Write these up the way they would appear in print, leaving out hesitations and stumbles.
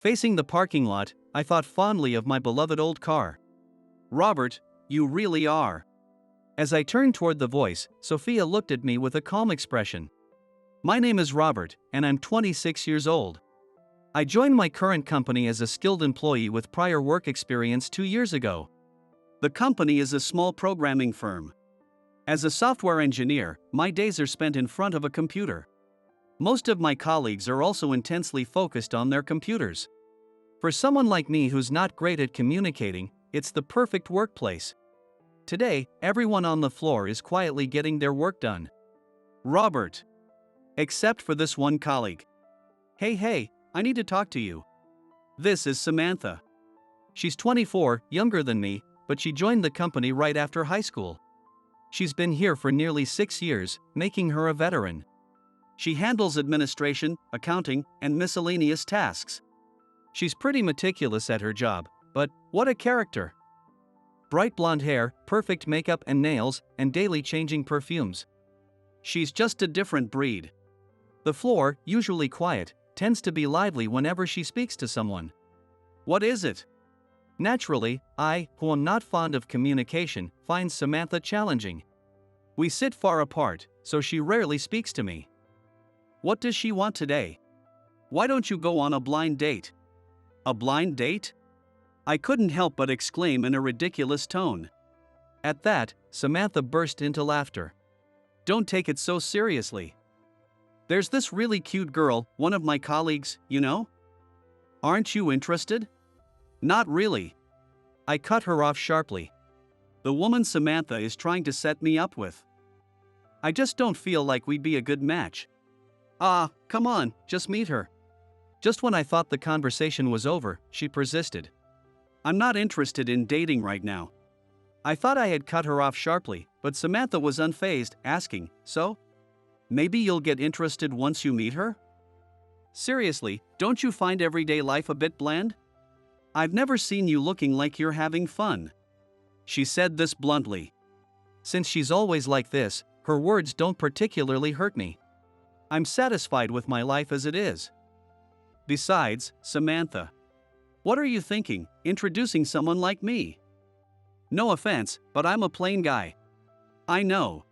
Facing the parking lot, I thought fondly of my beloved old car. Robert, you really are. As I turned toward the voice, Sophia looked at me with a calm expression. My name is Robert, and I'm 26 years old. I joined my current company as a skilled employee with prior work experience 2 years ago. The company is a small programming firm. As a software engineer, my days are spent in front of a computer. Most of my colleagues are also intensely focused on their computers. For someone like me who's not great at communicating, it's the perfect workplace. Today, everyone on the floor is quietly getting their work done. Robert. Except for this one colleague. Hey, I need to talk to you. This is Samantha. She's 24, younger than me, but she joined the company right after high school. She's been here for nearly 6 years, making her a veteran. She handles administration, accounting, and miscellaneous tasks. She's pretty meticulous at her job, but what a character! Bright blonde hair, perfect makeup and nails, and daily changing perfumes. She's just a different breed. The floor, usually quiet, tends to be lively whenever she speaks to someone. What is it? Naturally, I, who am not fond of communication, find Samantha challenging. We sit far apart, so she rarely speaks to me. What does she want today? Why don't you go on a blind date? A blind date? I couldn't help but exclaim in a ridiculous tone. At that, Samantha burst into laughter. Don't take it so seriously. There's this really cute girl, one of my colleagues, you know? Aren't you interested? Not really. I cut her off sharply. The woman Samantha is trying to set me up with. I just don't feel like we'd be a good match. Ah, come on, just meet her. Just when I thought the conversation was over, she persisted. I'm not interested in dating right now. I thought I had cut her off sharply, but Samantha was unfazed, asking, so? Maybe you'll get interested once you meet her? Seriously, don't you find everyday life a bit bland? I've never seen you looking like you're having fun. She said this bluntly. Since she's always like this, her words don't particularly hurt me. I'm satisfied with my life as it is. Besides, Samantha. What are you thinking, introducing someone like me? No offense, but I'm a plain guy. I know.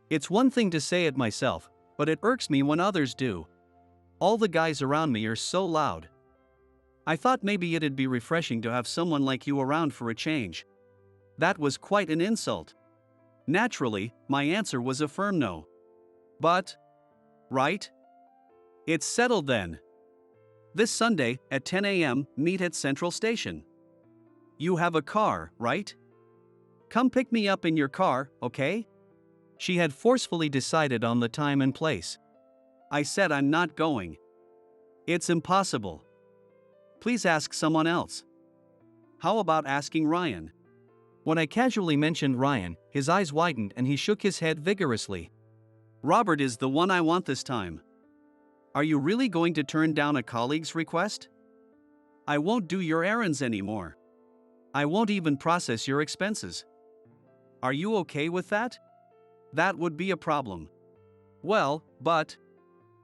It's one thing to say it myself, but it irks me when others do. All the guys around me are so loud. I thought maybe it'd be refreshing to have someone like you around for a change. That was quite an insult. Naturally, my answer was a firm no. But, right? It's settled then. This Sunday, at 10 a.m., meet at Central Station. You have a car, right? Come pick me up in your car, okay? She had forcefully decided on the time and place. I said I'm not going. It's impossible. Please ask someone else. How about asking Ryan? When I casually mentioned Ryan, his eyes widened and he shook his head vigorously. Robert is the one I want this time. Are you really going to turn down a colleague's request? I won't do your errands anymore. I won't even process your expenses. Are you okay with that? That would be a problem. Well, but...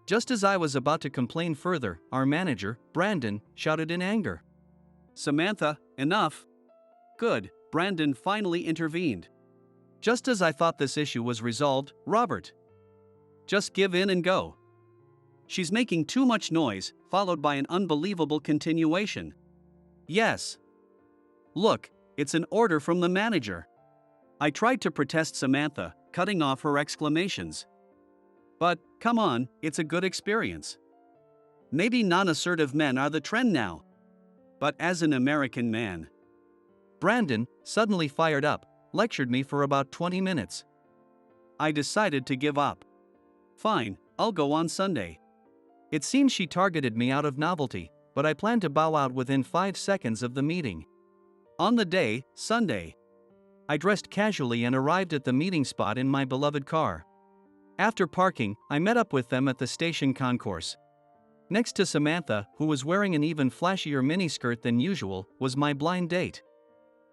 Just as I was about to complain further, our manager, Brandon, shouted in anger. Samantha, enough. Good, Brandon finally intervened. Just as I thought this issue was resolved, Robert. Just give in and go. She's making too much noise, followed by an unbelievable continuation. Yes. Look, it's an order from the manager. I tried to protest Samantha, cutting off her exclamations. But, come on, it's a good experience. Maybe non-assertive men are the trend now. But as an American man. Brandon, suddenly fired up, lectured me for about 20 minutes. I decided to give up. Fine, I'll go on Sunday. It seems she targeted me out of novelty, but I planned to bow out within 5 seconds of the meeting. On the day, Sunday. I dressed casually and arrived at the meeting spot in my beloved car. After parking, I met up with them at the station concourse. Next to Samantha, who was wearing an even flashier miniskirt than usual, was my blind date.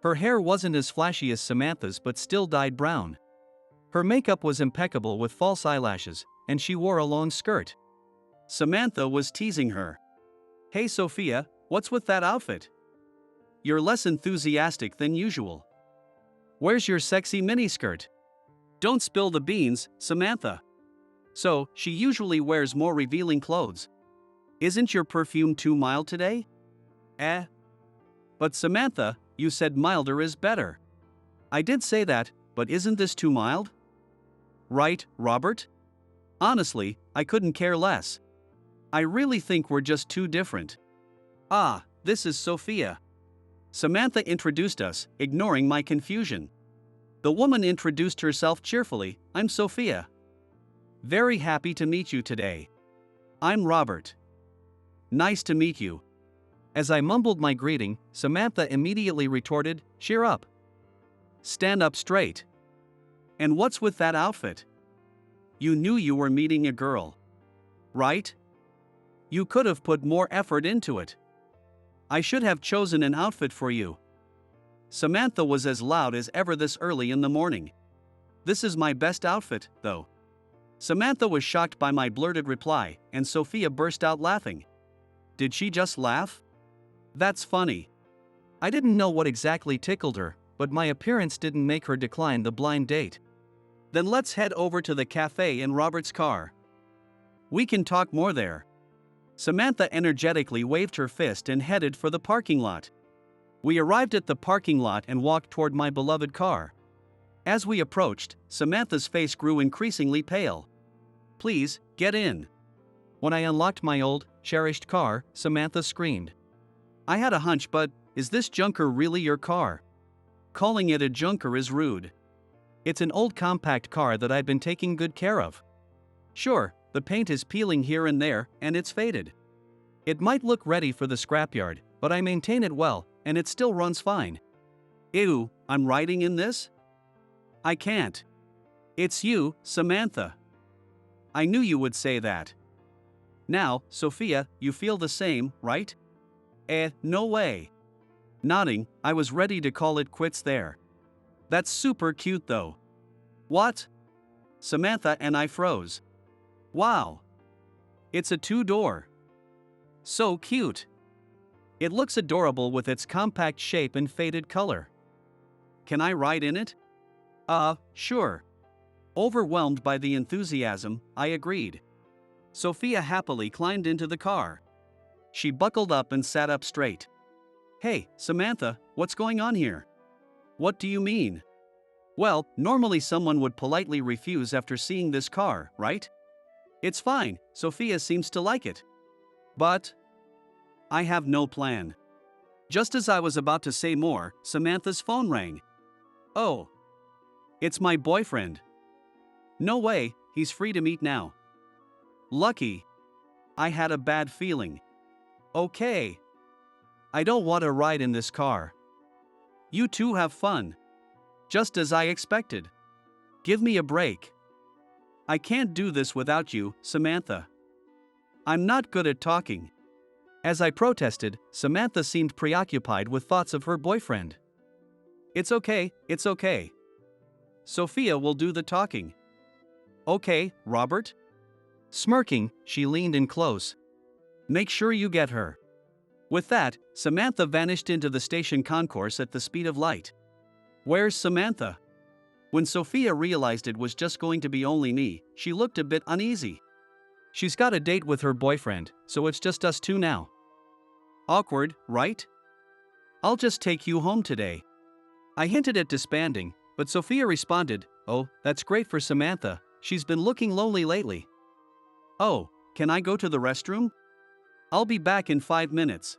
Her hair wasn't as flashy as Samantha's but still dyed brown. Her makeup was impeccable with false eyelashes, and she wore a long skirt. Samantha was teasing her. Hey Sophia, What's with that outfit? You're less enthusiastic than usual. Where's your sexy miniskirt? Don't spill the beans, Samantha. So, she usually wears more revealing clothes. Isn't your perfume too mild today? Eh? But Samantha, you said milder is better. I did say that, but isn't this too mild? Right, Robert? Honestly, I couldn't care less. I really think we're just too different. Ah, this is Sophia. Samantha introduced us, ignoring my confusion. The woman introduced herself cheerfully. I'm Sophia. Very happy to meet you today. I'm Robert. Nice to meet you. As I mumbled my greeting, Samantha immediately retorted, cheer up. Stand up straight. And what's with that outfit? You knew you were meeting a girl. Right? You could have put more effort into it. I should have chosen an outfit for you. Samantha was as loud as ever this early in the morning. This is my best outfit, though. Samantha was shocked by my blurted reply, and Sophia burst out laughing. Did she just laugh? That's funny. I didn't know what exactly tickled her, but my appearance didn't make her decline the blind date. Then let's head over to the cafe in Robert's car. We can talk more there. Samantha energetically waved her fist and headed for the parking lot. We arrived at the parking lot and walked toward my beloved car. As we approached, Samantha's face grew increasingly pale. Please, get in. When I unlocked my old, cherished car, Samantha screamed. I had a hunch, but is this junker really your car? Calling it a junker is rude. It's an old compact car that I've been taking good care of. Sure, the paint is peeling here and there, and it's faded. It might look ready for the scrapyard, but I maintain it well, and it still runs fine. Ew, I'm riding in this? I can't. It's you, Samantha. I knew you would say that. Now, Sophia, you feel the same, right? No way. Nodding, I was ready to call it quits there. That's super cute though. What? Samantha and I froze. Wow. It's a two-door. So cute. It looks adorable with its compact shape and faded color. Can I ride in it? Sure. Overwhelmed by the enthusiasm, I agreed. Sophia happily climbed into the car. She buckled up and sat up straight. Hey, Samantha, what's going on here? What do you mean? Well, normally someone would politely refuse after seeing this car, right? It's fine, Sophia seems to like it. But I have no plan. Just as I was about to say more, Samantha's phone rang. Oh. It's my boyfriend. No way, he's free to meet now. Lucky. I had a bad feeling. Okay. I don't want to ride in this car. You two have fun. Just as I expected. Give me a break. I can't do this without you, Samantha. I'm not good at talking. As I protested, Samantha seemed preoccupied with thoughts of her boyfriend. It's okay, it's okay. Sophia will do the talking. Okay, Robert? Smirking, she leaned in close. Make sure you get her. With that, Samantha vanished into the station concourse at the speed of light. Where's Samantha? When Sophia realized it was just going to be only me, she looked a bit uneasy. She's got a date with her boyfriend, so it's just us two now. Awkward, right? I'll just take you home today. I hinted at disbanding, but Sophia responded, oh, that's great for Samantha, she's been looking lonely lately. Oh, can I go to the restroom? I'll be back in 5 minutes.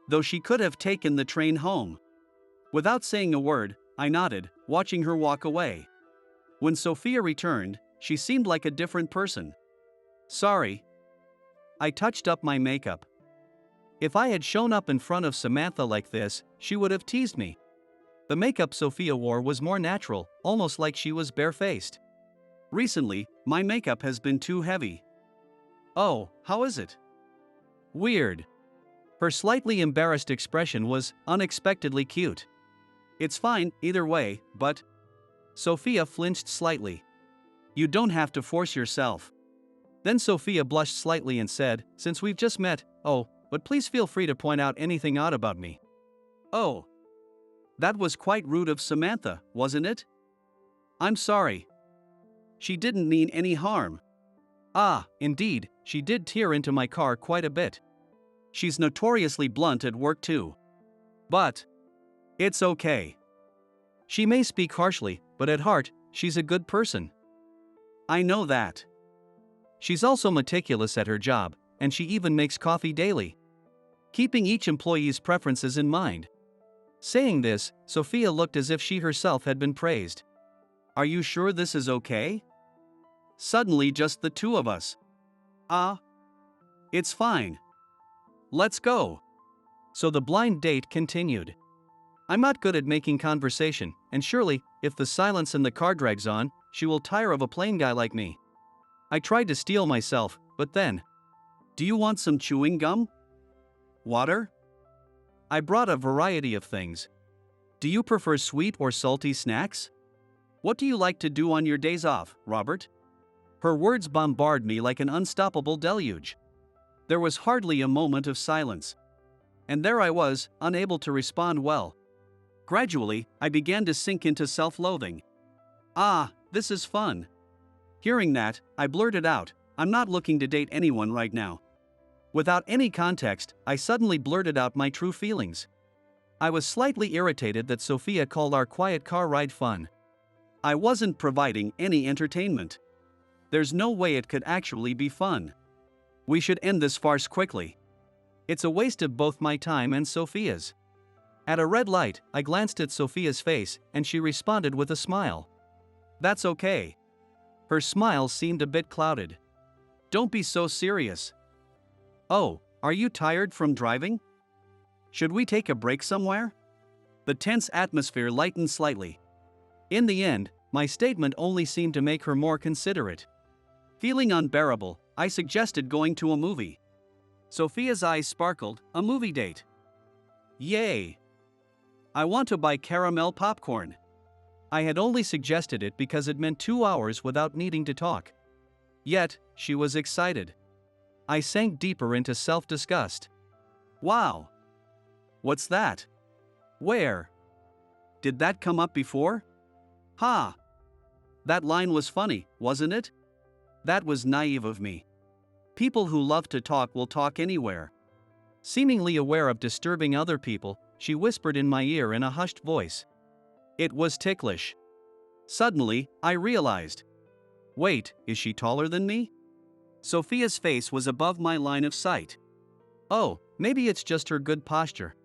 Though she could have taken the train home. Without saying a word, I nodded, watching her walk away. When Sophia returned, she seemed like a different person. Sorry. I touched up my makeup. If I had shown up in front of Samantha like this, she would have teased me. The makeup Sophia wore was more natural, almost like she was barefaced. Recently, my makeup has been too heavy. Oh, how is it? Weird. Her slightly embarrassed expression was unexpectedly cute. It's fine, either way, but... Sophia flinched slightly. You don't have to force yourself. Then Sophia blushed slightly and said, since we've just met, oh, but please feel free to point out anything odd about me. Oh, that was quite rude of Samantha, wasn't it? I'm sorry. She didn't mean any harm. Ah, indeed, she did tear into my car quite a bit. She's notoriously blunt at work too. But it's okay. She may speak harshly, but at heart, she's a good person. I know that. She's also meticulous at her job, and she even makes coffee daily, keeping each employee's preferences in mind. Saying this, Sophia looked as if she herself had been praised. Are you sure this is okay? Suddenly just the two of us. It's fine. Let's go. So the blind date continued. I'm not good at making conversation, and surely, if the silence in the car drags on, she will tire of a plain guy like me. I tried to steel myself, but then. Do you want some chewing gum? Water? I brought a variety of things. Do you prefer sweet or salty snacks? What do you like to do on your days off, Robert? Her words bombarded me like an unstoppable deluge. There was hardly a moment of silence. And there I was, unable to respond well. Gradually, I began to sink into self-loathing. This is fun. Hearing that, I blurted out, I'm not looking to date anyone right now. Without any context, I suddenly blurted out my true feelings. I was slightly irritated that Sophia called our quiet car ride fun. I wasn't providing any entertainment. There's no way it could actually be fun. We should end this farce quickly. It's a waste of both my time and Sophia's. At a red light, I glanced at Sophia's face, and she responded with a smile. That's okay. Her smile seemed a bit clouded. Don't be so serious. Oh, are you tired from driving? Should we take a break somewhere? The tense atmosphere lightened slightly. In the end, my statement only seemed to make her more considerate. Feeling unbearable, I suggested going to a movie. Sophia's eyes sparkled. A movie date. Yay! I want to buy caramel popcorn. I had only suggested it because it meant 2 hours without needing to talk. Yet, she was excited. I sank deeper into self-disgust. Wow! What's that? Where? Did that come up before? Ha! That line was funny, wasn't it? That was naive of me. People who love to talk will talk anywhere. Seemingly aware of disturbing other people, she whispered in my ear in a hushed voice. It was ticklish. Suddenly, I realized. Wait, is she taller than me? Sophia's face was above my line of sight. Oh, maybe it's just her good posture.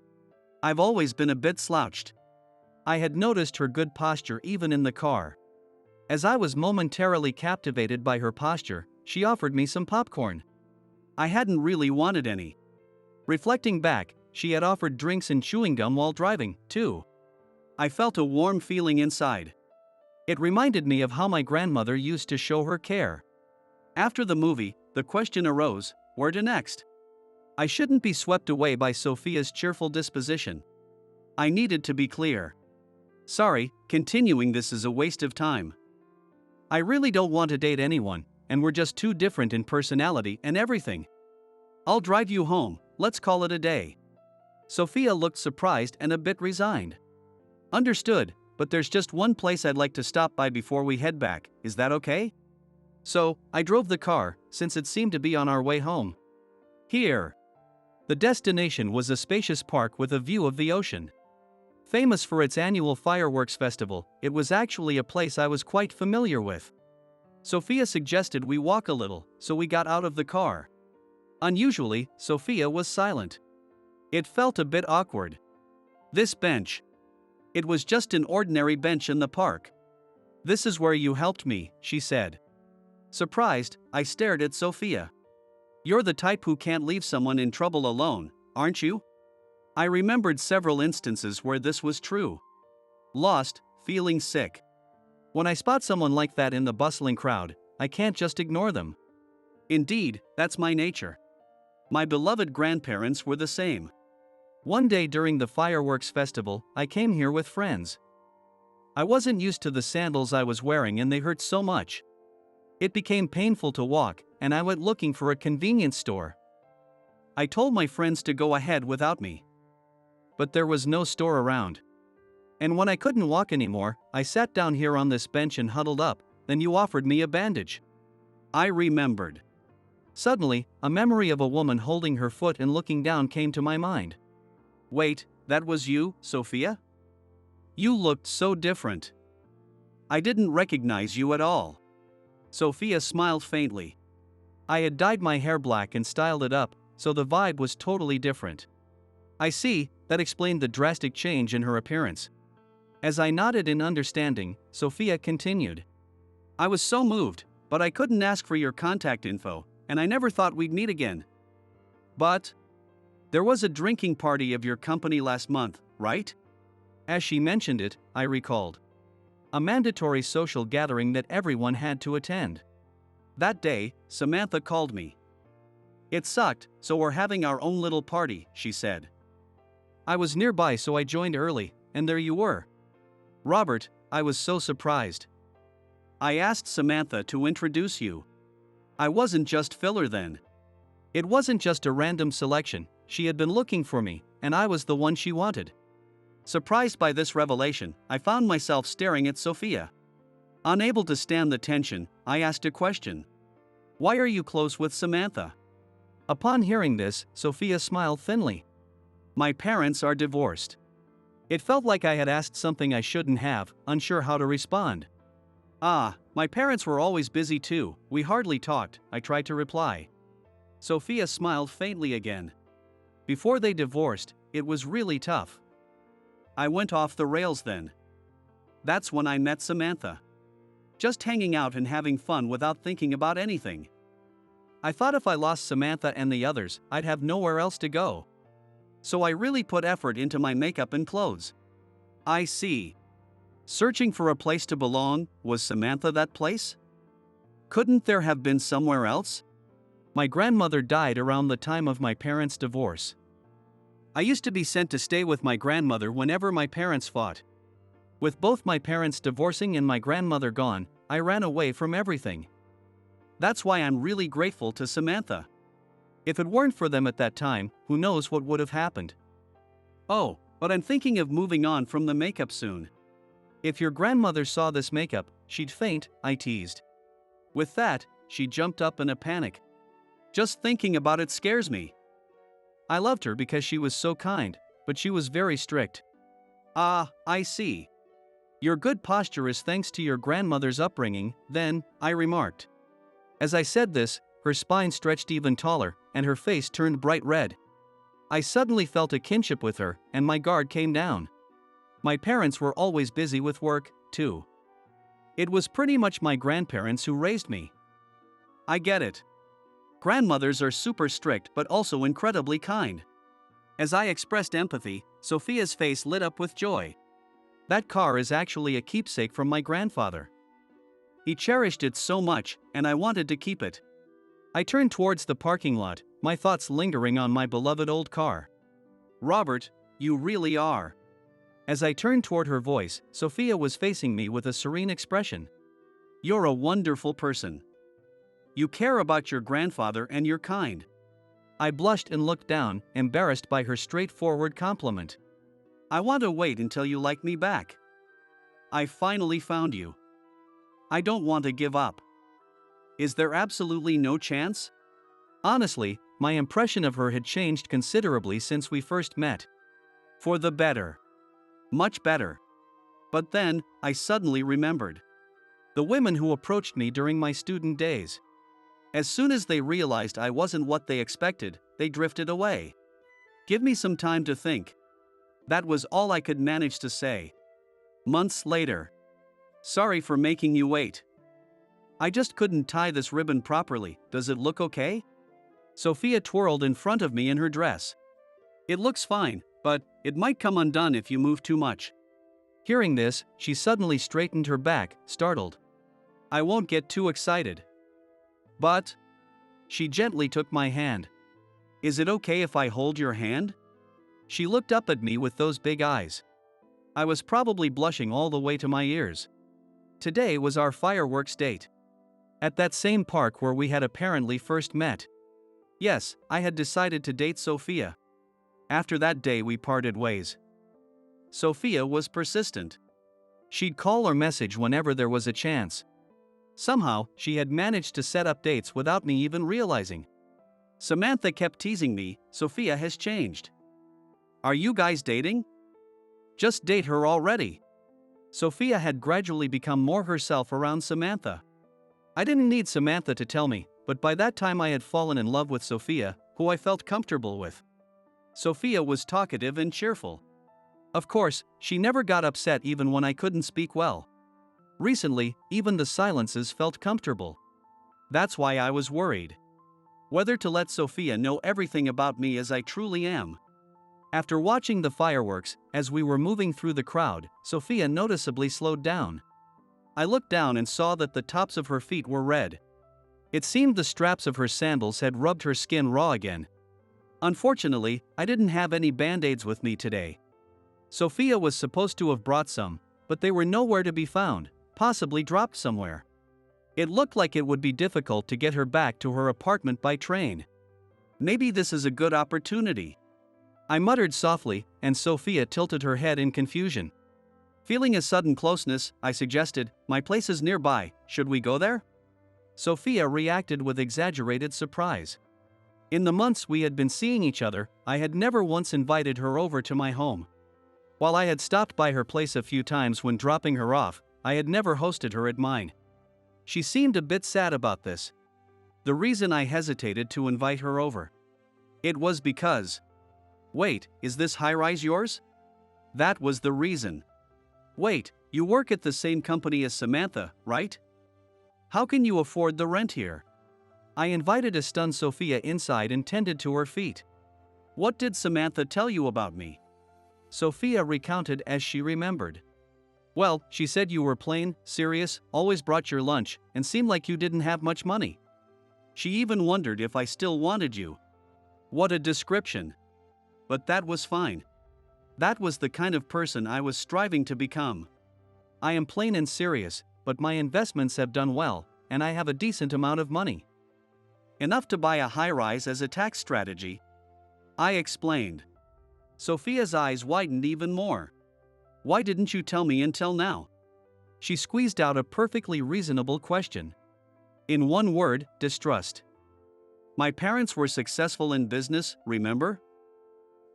I've always been a bit slouched. I had noticed her good posture even in the car. As I was momentarily captivated by her posture, she offered me some popcorn. I hadn't really wanted any. Reflecting back, she had offered drinks and chewing gum while driving, too. I felt a warm feeling inside. It reminded me of how my grandmother used to show her care. After the movie, the question arose, where to next? I shouldn't be swept away by Sophia's cheerful disposition. I needed to be clear. Sorry, continuing this is a waste of time. I really don't want to date anyone, and we're just too different in personality and everything. I'll drive you home, let's call it a day. Sophia looked surprised and a bit resigned. Understood, but there's just one place I'd like to stop by before we head back, is that okay? So, I drove the car, since it seemed to be on our way home. Here. The destination was a spacious park with a view of the ocean. Famous for its annual fireworks festival, it was actually a place I was quite familiar with. Sophia suggested we walk a little, so we got out of the car. Unusually, Sophia was silent. It felt a bit awkward. This bench. It was just an ordinary bench in the park. This is where you helped me, she said. Surprised, I stared at Sophia. You're the type who can't leave someone in trouble alone, aren't you? I remembered several instances where this was true. Lost, feeling sick. When I spot someone like that in the bustling crowd, I can't just ignore them. Indeed, that's my nature. My beloved grandparents were the same. One day during the fireworks festival, I came here with friends. I wasn't used to the sandals I was wearing and they hurt so much. It became painful to walk, and I went looking for a convenience store. I told my friends to go ahead without me. But there was no store around. And when I couldn't walk anymore, I sat down here on this bench and huddled up, then you offered me a bandage. I remembered. Suddenly, a memory of a woman holding her foot and looking down came to my mind. Wait, that was you, Sophia? You looked so different. I didn't recognize you at all. Sophia smiled faintly. I had dyed my hair black and styled it up, so the vibe was totally different. I see, that explained the drastic change in her appearance. As I nodded in understanding, Sophia continued. I was so moved, but I couldn't ask for your contact info, and I never thought we'd meet again. But there was a drinking party of your company last month, right? As she mentioned it, I recalled. A mandatory social gathering that everyone had to attend. That day, Samantha called me. It sucked, so we're having our own little party, she said. I was nearby, so I joined early, and there you were. Robert, I was so surprised. I asked Samantha to introduce you. I wasn't just filler then. It wasn't just a random selection, she had been looking for me, and I was the one she wanted. Surprised by this revelation, I found myself staring at Sophia. Unable to stand the tension, I asked a question. Why are you close with Samantha? Upon hearing this, Sophia smiled thinly. My parents are divorced. It felt like I had asked something I shouldn't have, unsure how to respond. My parents were always busy too, we hardly talked, I tried to reply. Sophia smiled faintly again. Before they divorced, it was really tough. I went off the rails then. That's when I met Samantha. Just hanging out and having fun without thinking about anything. I thought if I lost Samantha and the others, I'd have nowhere else to go. So I really put effort into my makeup and clothes. I see. Searching for a place to belong, was Samantha that place? Couldn't there have been somewhere else? My grandmother died around the time of my parents' divorce. I used to be sent to stay with my grandmother whenever my parents fought. With both my parents divorcing and my grandmother gone, I ran away from everything. That's why I'm really grateful to Samantha. If it weren't for them at that time, who knows what would have happened. Oh, but I'm thinking of moving on from the makeup soon. If your grandmother saw this makeup, she'd faint, I teased. With that, she jumped up in a panic. Just thinking about it scares me. I loved her because she was so kind, but she was very strict. I see. Your good posture is thanks to your grandmother's upbringing, then, I remarked. As I said this, her spine stretched even taller, and her face turned bright red. I suddenly felt a kinship with her, and my guard came down. My parents were always busy with work, too. It was pretty much my grandparents who raised me. I get it. Grandmothers are super strict but also incredibly kind. As I expressed empathy, Sophia's face lit up with joy. That car is actually a keepsake from my grandfather. He cherished it so much, and I wanted to keep it. I turned towards the parking lot, my thoughts lingering on my beloved old car. Robert, you really are. As I turned toward her voice, Sophia was facing me with a serene expression. You're a wonderful person. You care about your grandfather and you're kind. I blushed and looked down, embarrassed by her straightforward compliment. I want to wait until you like me back. I finally found you. I don't want to give up. Is there absolutely no chance? Honestly, my impression of her had changed considerably since we first met. For the better. Much better. But then, I suddenly remembered. The women who approached me during my student days. As soon as they realized I wasn't what they expected, they drifted away. Give me some time to think. That was all I could manage to say. Months later. Sorry for making you wait. I just couldn't tie this ribbon properly, does it look okay? Sophia twirled in front of me in her dress. It looks fine, but it might come undone if you move too much. Hearing this, she suddenly straightened her back, startled. I won't get too excited. But she gently took my hand. Is it okay if I hold your hand? She looked up at me with those big eyes. I was probably blushing all the way to my ears. Today was our fireworks date. At that same park where we had apparently first met. Yes, I had decided to date Sophia. After that day, we parted ways. Sophia was persistent. She'd call or message whenever there was a chance. Somehow, she had managed to set up dates without me even realizing. Samantha kept teasing me, "Sophia has changed. Are you guys dating? Just date her already." Sophia had gradually become more herself around Samantha. I didn't need Samantha to tell me, but by that time I had fallen in love with Sophia, who I felt comfortable with. Sophia was talkative and cheerful. Of course, she never got upset even when I couldn't speak well. Recently, even the silences felt comfortable. That's why I was worried. Whether to let Sophia know everything about me as I truly am. After watching the fireworks, as we were moving through the crowd, Sophia noticeably slowed down. I looked down and saw that the tops of her feet were red. It seemed the straps of her sandals had rubbed her skin raw again. Unfortunately, I didn't have any band-aids with me today. Sophia was supposed to have brought some, but they were nowhere to be found, possibly dropped somewhere. It looked like it would be difficult to get her back to her apartment by train. Maybe this is a good opportunity. I muttered softly, and Sophia tilted her head in confusion. Feeling a sudden closeness, I suggested, "My place is nearby, should we go there?" Sophia reacted with exaggerated surprise. In the months we had been seeing each other, I had never once invited her over to my home. While I had stopped by her place a few times when dropping her off, I had never hosted her at mine. She seemed a bit sad about this. The reason I hesitated to invite her over. It was because... Wait, is this high-rise yours? That was the reason. Wait, you work at the same company as Samantha, right? How can you afford the rent here? I invited a stunned Sophia inside and tended to her feet. What did Samantha tell you about me? Sophia recounted as she remembered. Well, she said you were plain, serious, always brought your lunch, and seemed like you didn't have much money. She even wondered if I still wanted you. What a description. But that was fine. That was the kind of person I was striving to become. I am plain and serious, but my investments have done well, and I have a decent amount of money. Enough to buy a high-rise as a tax strategy. I explained. Sophia's eyes widened even more. Why didn't you tell me until now? She squeezed out a perfectly reasonable question. In one word, distrust. My parents were successful in business, remember?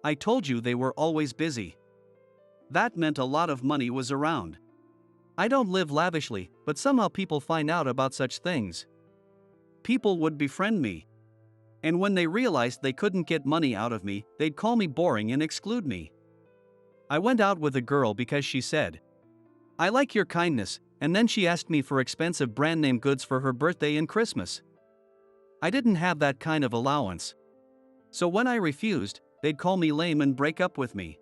I told you they were always busy. That meant a lot of money was around. I don't live lavishly, but somehow people find out about such things. People would befriend me. And when they realized they couldn't get money out of me, they'd call me boring and exclude me. I went out with a girl because she said, "I like your kindness," and then she asked me for expensive brand-name goods for her birthday and Christmas. I didn't have that kind of allowance. So when I refused, they'd call me lame and break up with me.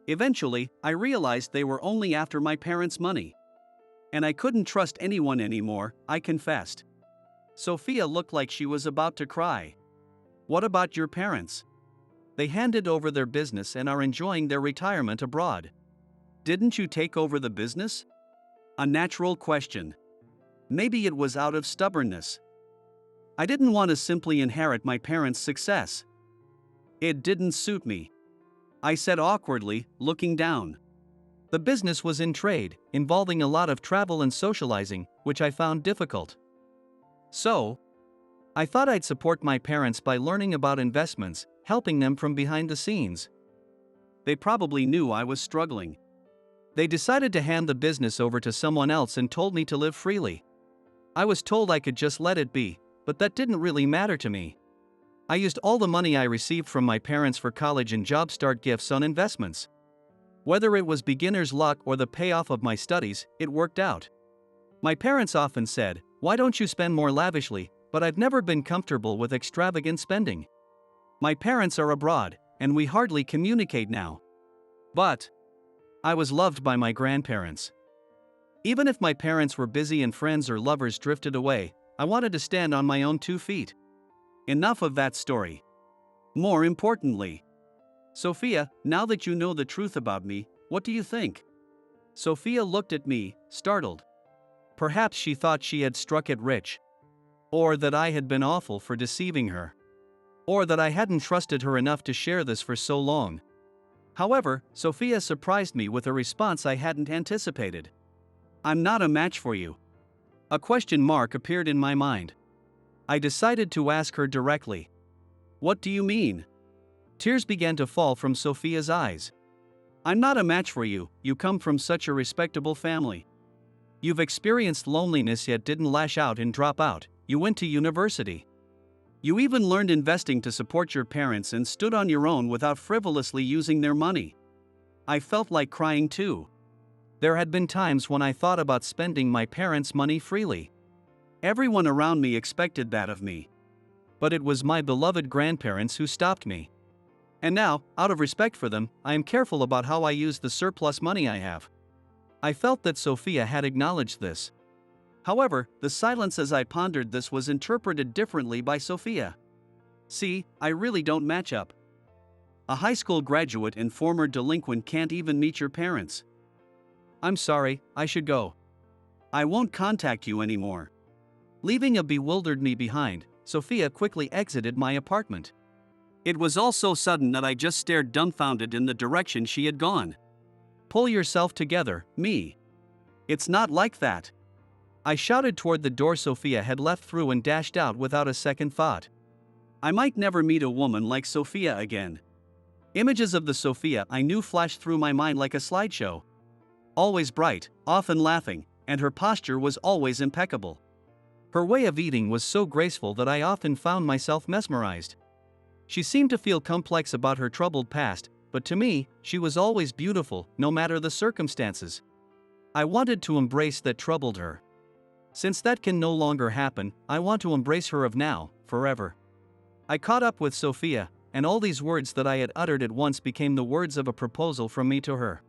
Eventually, I realized they were only after my parents' money. And I couldn't trust anyone anymore, I confessed. Sophia looked like she was about to cry. What about your parents? They handed over their business and are enjoying their retirement abroad. Didn't you take over the business? A natural question. Maybe it was out of stubbornness. I didn't want to simply inherit my parents' success. It didn't suit me. I said awkwardly, looking down. The business was in trade, involving a lot of travel and socializing, which I found difficult. So, I thought I'd support my parents by learning about investments, helping them from behind the scenes. They probably knew I was struggling. They decided to hand the business over to someone else and told me to live freely. I was told I could just let it be, but that didn't really matter to me. I used all the money I received from my parents for college and job start gifts on investments. Whether it was beginner's luck or the payoff of my studies, it worked out. My parents often said, "Why don't you spend more lavishly?" But I've never been comfortable with extravagant spending. My parents are abroad, and we hardly communicate now. But I was loved by my grandparents. Even if my parents were busy and friends or lovers drifted away, I wanted to stand on my own 2 feet. Enough of that story. More importantly, Sophia, now that you know the truth about me, what do you think? Sophia looked at me, startled. Perhaps she thought she had struck it rich. Or that I had been awful for deceiving her. or that I hadn't trusted her enough to share this for so long. However, Sophia surprised me with a response I hadn't anticipated. "I'm not a match for you." A question mark appeared in my mind. I decided to ask her directly. "What do you mean?" Tears began to fall from Sophia's eyes. "I'm not a match for you, you come from such a respectable family. You've experienced loneliness yet didn't lash out and drop out, you went to university. You even learned investing to support your parents and stood on your own without frivolously using their money." I felt like crying too. There had been times when I thought about spending my parents' money freely. Everyone around me expected that of me. But it was my beloved grandparents who stopped me. And now, out of respect for them, I am careful about how I use the surplus money I have. I felt that Sophia had acknowledged this. However, the silence as I pondered this was interpreted differently by Sophia. "See, I really don't match up. A high school graduate and former delinquent can't even meet your parents. I'm sorry, I should go. I won't contact you anymore." Leaving a bewildered me behind, Sophia quickly exited my apartment. It was all so sudden that I just stared dumbfounded in the direction she had gone. "Pull yourself together, me. It's not like that." I shouted toward the door Sophia had left through and dashed out without a second thought. I might never meet a woman like Sophia again. Images of the Sophia I knew flashed through my mind like a slideshow. Always bright, often laughing, and her posture was always impeccable. Her way of eating was so graceful that I often found myself mesmerized. She seemed to feel complex about her troubled past, but to me, she was always beautiful, no matter the circumstances. I wanted to embrace that troubled her. Since that can no longer happen, I want to embrace her of now, forever. I caught up with Sophia, and all these words that I had uttered at once became the words of a proposal from me to her.